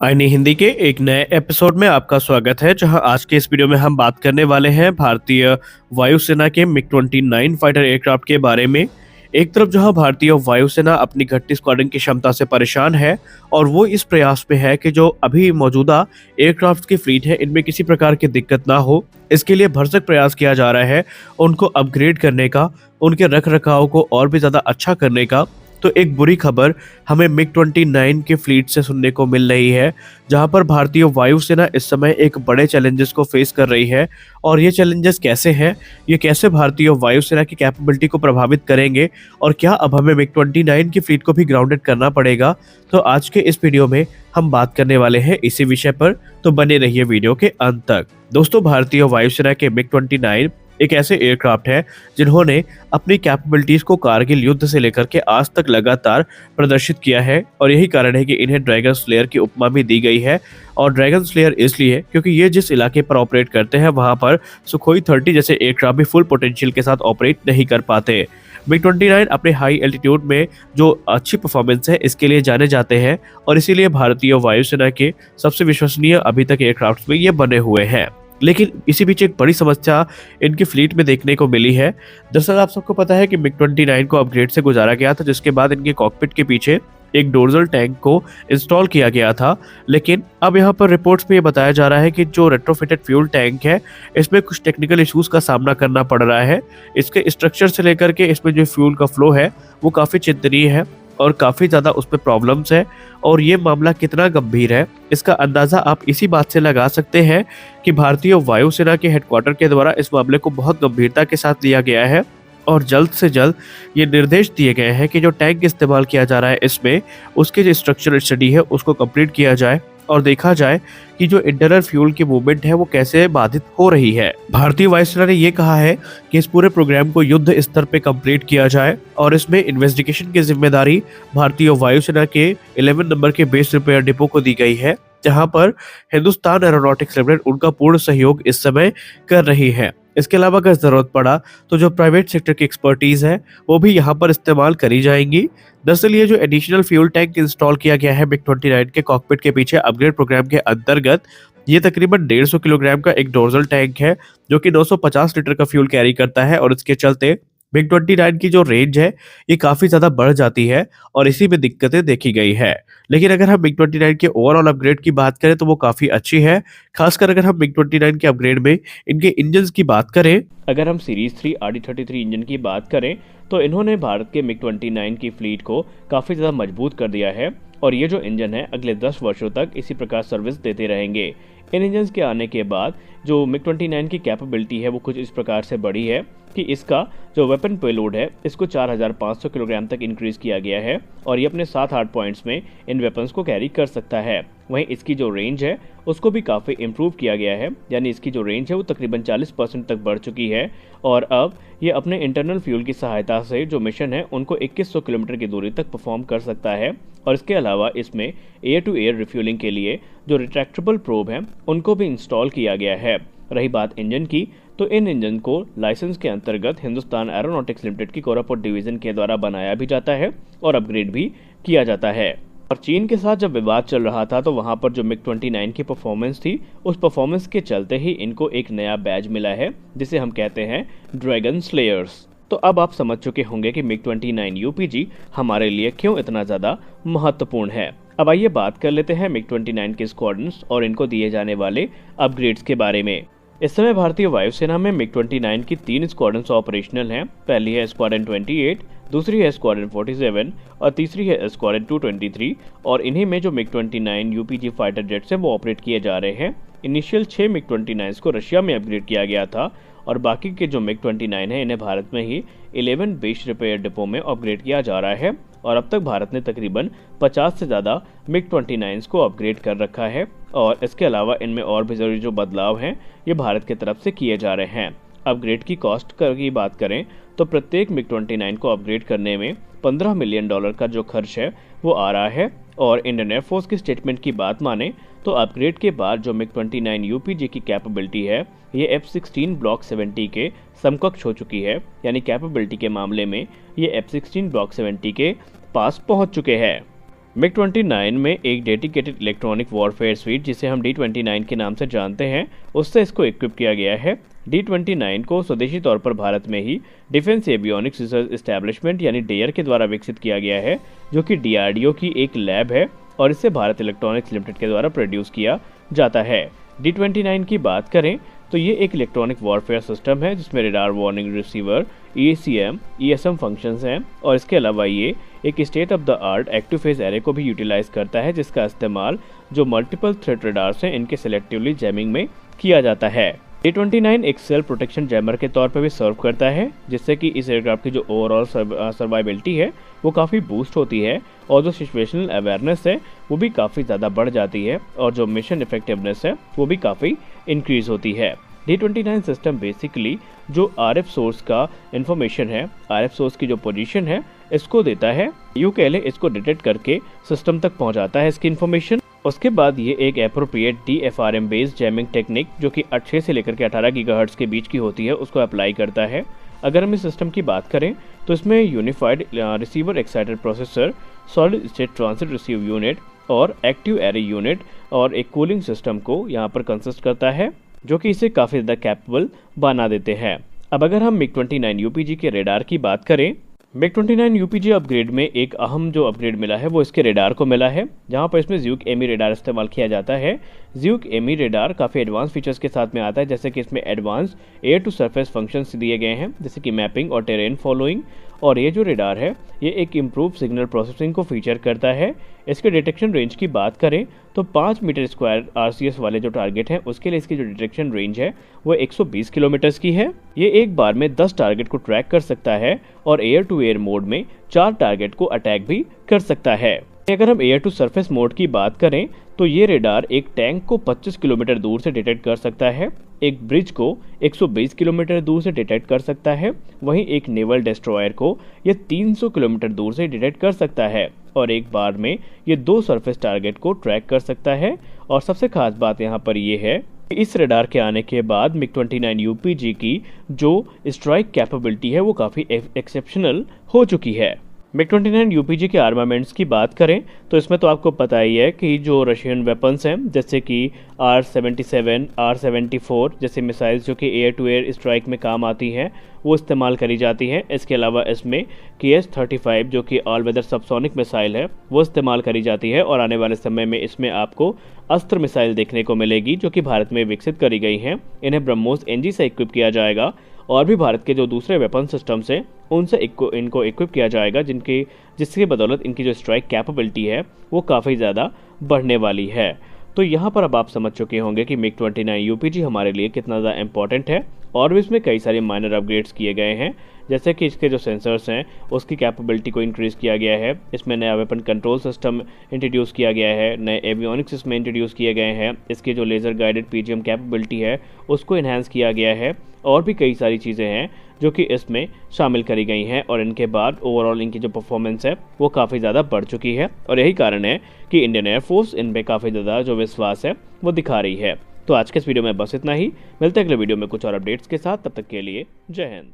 आईनी हिंदी के एक नए एपिसोड में आपका स्वागत है, जहां आज के इस वीडियो में हम बात करने वाले हैं भारतीय वायुसेना के मिग-29 फाइटर एयरक्राफ्ट के बारे में। एक तरफ जहां भारतीय वायुसेना अपनी घटती स्क्वाड्रन की क्षमता से परेशान है और वो इस प्रयास में है कि जो अभी मौजूदा एयरक्राफ्ट की फ्लीट है इनमें किसी प्रकार की दिक्कत ना हो, इसके लिए भरसक प्रयास किया जा रहा है उनको अपग्रेड करने का, उनके रख रखाव को और भी ज़्यादा अच्छा करने का। तो एक बुरी खबर हमें मिग-29 के फ्लीट से सुनने को मिल रही है, जहां पर भारतीय वायुसेना इस समय एक बड़े चैलेंजेस को फेस कर रही है। और ये चैलेंजेस कैसे हैं, ये कैसे भारतीय वायुसेना की कैपेबिलिटी को प्रभावित करेंगे और क्या अब हमें मिग-29 की फ्लीट को भी ग्राउंडेड करना पड़ेगा। तो आज के इस वीडियो में हम बात करने वाले हैं इसी विषय पर, तो बने रहिए वीडियो के अंत तक। दोस्तों, भारतीय वायुसेना के मिग-29 एक ऐसे एयरक्राफ्ट है जिन्होंने अपनी कैपेबिलिटीज को कारगिल युद्ध से लेकर के आज तक लगातार प्रदर्शित किया है, और यही कारण है कि इन्हें ड्रैगन स्लेयर की उपमा भी दी गई है। और ड्रैगन स्लेयर इसलिए क्योंकि ये जिस इलाके पर ऑपरेट करते हैं वहां पर सुखोई 30 जैसे एयरक्राफ्ट भी फुल पोटेंशियल के साथ ऑपरेट नहीं कर पाते। मिग-29 अपने हाई एल्टीट्यूड में जो अच्छी परफॉर्मेंस है इसके लिए जाने जाते हैं, और इसीलिए भारतीय वायुसेना के सबसे विश्वसनीय अभी तक एयरक्राफ्ट में ये बने हुए हैं। लेकिन इसी बीच एक बड़ी समस्या इनकी फ्लीट में देखने को मिली है। दरअसल आप सबको पता है कि मिग-29 को अपग्रेड से गुजारा गया था, जिसके बाद इनके कॉकपिट के पीछे एक डोर्सल टैंक को इंस्टॉल किया गया था। लेकिन अब यहाँ पर रिपोर्ट्स में ये बताया जा रहा है कि जो रेट्रोफिटेड फ्यूल टैंक है इसमें कुछ टेक्निकल इश्यूज का सामना करना पड़ रहा है। इसके स्ट्रक्चर से लेकर के इसमें जो फ्यूल का फ्लो है वो काफ़ी चिंतनीय है और काफ़ी ज़्यादा उस पर प्रॉब्लम्स है। और ये मामला कितना गंभीर है इसका अंदाज़ा आप इसी बात से लगा सकते हैं कि भारतीय वायुसेना के हेडक्वार्टर के द्वारा इस मामले को बहुत गंभीरता के साथ लिया गया है, और जल्द से जल्द ये निर्देश दिए गए हैं कि जो टैंक इस्तेमाल किया जा रहा है इसमें उसकी जो स्ट्रक्चरल स्टडी है उसको कंप्लीट किया जाए और देखा जाए कि जो इंटरनल फ्यूल की मूवमेंट है वो कैसे बाधित हो रही है। भारतीय वायुसेना ने ये कहा है कि इस पूरे प्रोग्राम को युद्ध स्तर पे कंप्लीट किया जाए, और इसमें इन्वेस्टिगेशन की जिम्मेदारी भारतीय वायुसेना के 11 नंबर के बेस रिपेयर डिपो को दी गई है, जहां पर हिंदुस्तान एरोनॉटिक्स लिमिटेड उनका पूर्ण सहयोग इस समय कर रही है। इसके अलावा अगर जरूरत पड़ा तो जो प्राइवेट सेक्टर की एक्सपर्टीज है वो भी यहाँ पर इस्तेमाल करी जाएंगी। दरअसल ये जो एडिशनल फ्यूल टैंक इंस्टॉल किया गया है मिग-29 के कॉकपिट के पीछे अपग्रेड प्रोग्राम के अंतर्गत, ये तकरीबन 150 किलोग्राम का एक डोर्सल टैंक है जो कि 950 लीटर का फ्यूल कैरी करता है, और इसके चलते मिग-29 की जो रेंज है ये काफ़ी ज़्यादा बढ़ जाती है और इसी में दिक्कतें देखी गई है। लेकिन अगर हम मिग-29 के ओवरऑल अपग्रेड की बात करें तो वो काफ़ी अच्छी है, खासकर अगर हम मिग-29 के अपग्रेड में इनके इंजन्स की बात करें। अगर हम सीरीज 3 RD-33 इंजन की बात करें तो इन्होंने भारत के मिग-29 की फ्लीट को काफ़ी ज़्यादा मजबूत कर दिया है, और ये जो इंजन है अगले 10 वर्षों तक इसी प्रकार सर्विस देते रहेंगे। इन इंजन्स के आने के बाद जो मिग-29 की कैपेबिलिटी है वो कुछ इस प्रकार से बढ़ी है कि इसका जो वेपन पेलोड है इसको 4500 किलोग्राम तक इंक्रीज किया गया है, और ये अपने 7 पॉइंट्स में इन वेपन्स को कैरी कर सकता है। वहीं इसकी जो रेंज है उसको भी काफ़ी इम्प्रूव किया गया है, यानी इसकी जो रेंज है वो तकरीबन 40% तक बढ़ चुकी है, और अब ये अपने इंटरनल फ्यूल की सहायता से जो मिशन है उनको 2100 किलोमीटर की दूरी तक परफॉर्म कर सकता है। और इसके अलावा इसमें एयर टू एयर रिफ्यूलिंग के लिए जो रिट्रैक्टेबल प्रोब हैं उनको भी इंस्टॉल किया गया है। रही बात इंजन की, तो इन इंजन को लाइसेंस के अंतर्गत हिंदुस्तान एरोनॉटिक्स लिमिटेड की कोरापुट डिवीजन के द्वारा बनाया भी जाता है और अपग्रेड भी किया जाता है। और चीन के साथ जब विवाद चल रहा था तो वहां पर जो मिग-29 की परफॉर्मेंस थी उस परफॉर्मेंस के चलते ही इनको एक नया बैज मिला है जिसे हम कहते हैं ड्रैगन स्लेयर्स। तो अब आप समझ चुके होंगे कि मिग-29 UPG हमारे लिए क्यों इतना ज़्यादा महत्वपूर्ण है। अब आइए बात कर लेते हैं मिग-29 के स्क्वाड्रन्स और इनको दिए जाने वाले अपग्रेड्स के बारे में। इस समय भारतीय वायुसेना में मिग-29 की 3 स्क्वाड्रन्स ऑपरेशनल हैं। पहली है स्क्वाड्रन 28, दूसरी है स्क्वाड्रन 47 और तीसरी है स्क्वाड्रन 223, और इन्हीं में जो मिग-29 UPG फाइटर जेट्स हैं वो ऑपरेट किए जा रहे हैं। इनिशियल 6 मिग-29 को रशिया में अपग्रेड किया गया था, और बाकी के जो मिग-29 है इन्हें भारत में ही 11 बेस रिपेयर डिपो में अपग्रेड किया जा रहा है, और अब तक भारत ने तकरीबन 50 से ज़्यादा मिग-29 को अपग्रेड कर रखा है। और इसके अलावा इनमें और भी ज़रूरी जो बदलाव हैं ये भारत की तरफ से किए जा रहे हैं। अपग्रेड की कॉस्ट की बात करें तो प्रत्येक मिग-29 को अपग्रेड करने में $15 मिलियन का जो खर्च है वो आ रहा है, और इंडियन एयरफोर्स की स्टेटमेंट की बात माने तो अपग्रेड के बाद जो मिग-29 UPG की कैपेबिलिटी है ये F-16 ब्लॉक 70 के समकक्ष हो चुकी है, यानी कैपेबिलिटी के मामले में ये F-16 ब्लॉक 70 के पास पहुंच चुके हैं। मिग-29 में एक डेडिकेटेड इलेक्ट्रॉनिक वॉरफेयर स्वीट जिसे हम D-29 के नाम से जानते हैं, उससे इसको इक्विप किया गया है। D-29 को स्वदेशी तौर पर भारत में ही डिफेंस एवियोनिक्स रिसर्च एस्टैब्लिशमेंट यानी डेयर के द्वारा विकसित किया गया है, जो कि DRDO की एक लैब है और इसे भारत इलेक्ट्रॉनिक्स लिमिटेड के द्वारा प्रोड्यूस किया जाता है। D-29 की बात करें तो ये एक इलेक्ट्रॉनिक वॉरफेयर सिस्टम है जिसमें radar warning receiver, EACM, ESM functions हैं और इसके अलावा ये एक state of the art active phase array को भी यूटिलाइज करता है, जिसका इस्तेमाल जो मल्टीपल थ्रेट रेडार्स हैं इनके सेलेक्टिवली जैमिंग में किया जाता है। D-29 एक सेल्फ प्रोटेक्शन जैमर के तौर पर भी सर्व करता है, जिससे कि इस एयरक्राफ्ट की जो ओवरऑल सर्वाइबिलिटी है वो काफ़ी बूस्ट होती है और जो सिचुएशनल अवेयरनेस है वो भी काफ़ी ज़्यादा बढ़ जाती है और जो मिशन इफेक्टिवनेस है वो भी काफ़ी इंक्रीज होती है। D-29 सिस्टम बेसिकली जो RF सोर्स का इंफॉर्मेशन है, RF सोर्स की जो पोजीशन है इसको देता है, यूं कह ले इसको डिटेक्ट करके सिस्टम तक पहुंचाता है इसकी इन्फॉर्मेशन। उसके बाद ये एक appropriate DFRM based jamming technique जो कि 6 से लेकर के 18 गीगाहर्ट्ज के बीच की होती है उसको अप्लाई करता है। अगर हम इस सिस्टम की बात करें तो इसमें unified receiver excited processor, solid state transit receive unit और एक्टिव एरे यूनिट और एक कूलिंग सिस्टम को यहाँ पर कंसिस्ट करता है, जो कि इसे काफ़ी ज़्यादा कैपेबल बना देते हैं। अब अगर हम मिग-29 UPG के रेडार की बात करें, मिग-29 UPG अपग्रेड में एक अहम जो अपग्रेड मिला है वो इसके रेडार को मिला है, जहां पर इसमें ज़्यूक एमी रेडार इस्तेमाल किया जाता है। ज़्यूक एमी रेडार काफ़ी एडवांस फीचर्स के साथ में आता है, जैसे कि इसमें advance air to surface functions दिए गए हैं, जैसे कि मैपिंग और टेरेन फॉलोइंग। और ये जो रेडार है ये एक इम्प्रूव सिग्नल प्रोसेसिंग को फीचर करता है। इसके डिटेक्शन रेंज की बात करें तो 5 मीटर स्क्वायर RCS वाले जो टारगेट हैं उसके लिए इसकी जो डिटेक्शन रेंज है वो 120 किलोमीटर्स की है। ये एक बार में 10 टारगेट को ट्रैक कर सकता है और एयर टू एयर मोड में 4 टारगेट को अटैक भी कर सकता है। अगर हम एयर टू सरफेस मोड की बात करें तो ये रेडार एक टैंक को 25 किलोमीटर दूर से डिटेक्ट कर सकता है, एक ब्रिज को 120 किलोमीटर दूर से डिटेक्ट कर सकता है, वहीं एक नेवल डिस्ट्रॉयर को ये 300 किलोमीटर दूर से डिटेक्ट कर सकता है और एक बार में ये 2 सरफेस टारगेट को ट्रैक कर सकता है। और सबसे खास बात यहाँ पर ये है कि इस रेडार के आने के बाद मिग-29 UPG की जो स्ट्राइक कैपेबिलिटी है वो काफ़ी एक्सेप्शनल हो चुकी है। मिग-29 UPG के आर्मामेंट्स की बात करें तो इसमें तो आपको पता ही है कि जो रशियन वेपन्स हैं जैसे कि R-77, R-74 जैसे मिसाइल्स जो कि एयर टू एयर स्ट्राइक में काम आती हैं वो इस्तेमाल करी जाती हैं। इसके अलावा इसमें KH-35 जो कि ऑल वेदर सबसोनिक मिसाइल है वो इस्तेमाल करी जाती है और आने वाले समय में इसमें आपको अस्त्र मिसाइल देखने को मिलेगी जो कि भारत में विकसित करी गई हैं। इन्हें ब्रह्मोस NG से इक्विप किया जाएगा और भी भारत के जो दूसरे वेपन सिस्टम्स हैं उनसे इनको इक्विप किया जाएगा, जिसकी बदौलत इनकी जो स्ट्राइक कैपेबिलिटी है वो काफ़ी ज़्यादा बढ़ने वाली है। तो यहाँ पर अब आप समझ चुके होंगे कि मिग-29 UPG हमारे लिए कितना ज़्यादा इंपॉर्टेंट है और भी इसमें कई सारे माइनर अपग्रेड्स किए गए हैं, जैसे कि इसके जो सेंसर्स हैं उसकी कैपेबिलिटी को इंक्रीज़ किया गया है, इसमें नया वेपन कंट्रोल सिस्टम इंट्रोड्यूस किया गया है, नए एवियोनिक्स इसमें इंट्रोड्यूस किए गए हैं, इसकी जो लेज़र गाइडेड PGM कैपेबिलिटी है उसको इन्हांस किया गया है और भी कई सारी चीज़ें हैं जो कि इसमें शामिल करी गई हैं और इनके बाद ओवरऑल इनकी जो परफॉर्मेंस है वो काफ़ी ज़्यादा बढ़ चुकी है और यही कारण है कि इंडियन एयरफोर्स इन पे काफ़ी ज़्यादा जो विश्वास है वो दिखा रही है। तो आज के इस वीडियो में बस इतना ही, मिलते हैं अगले वीडियो में कुछ और अपडेट्स के साथ, तब तक के लिए जय हिंद।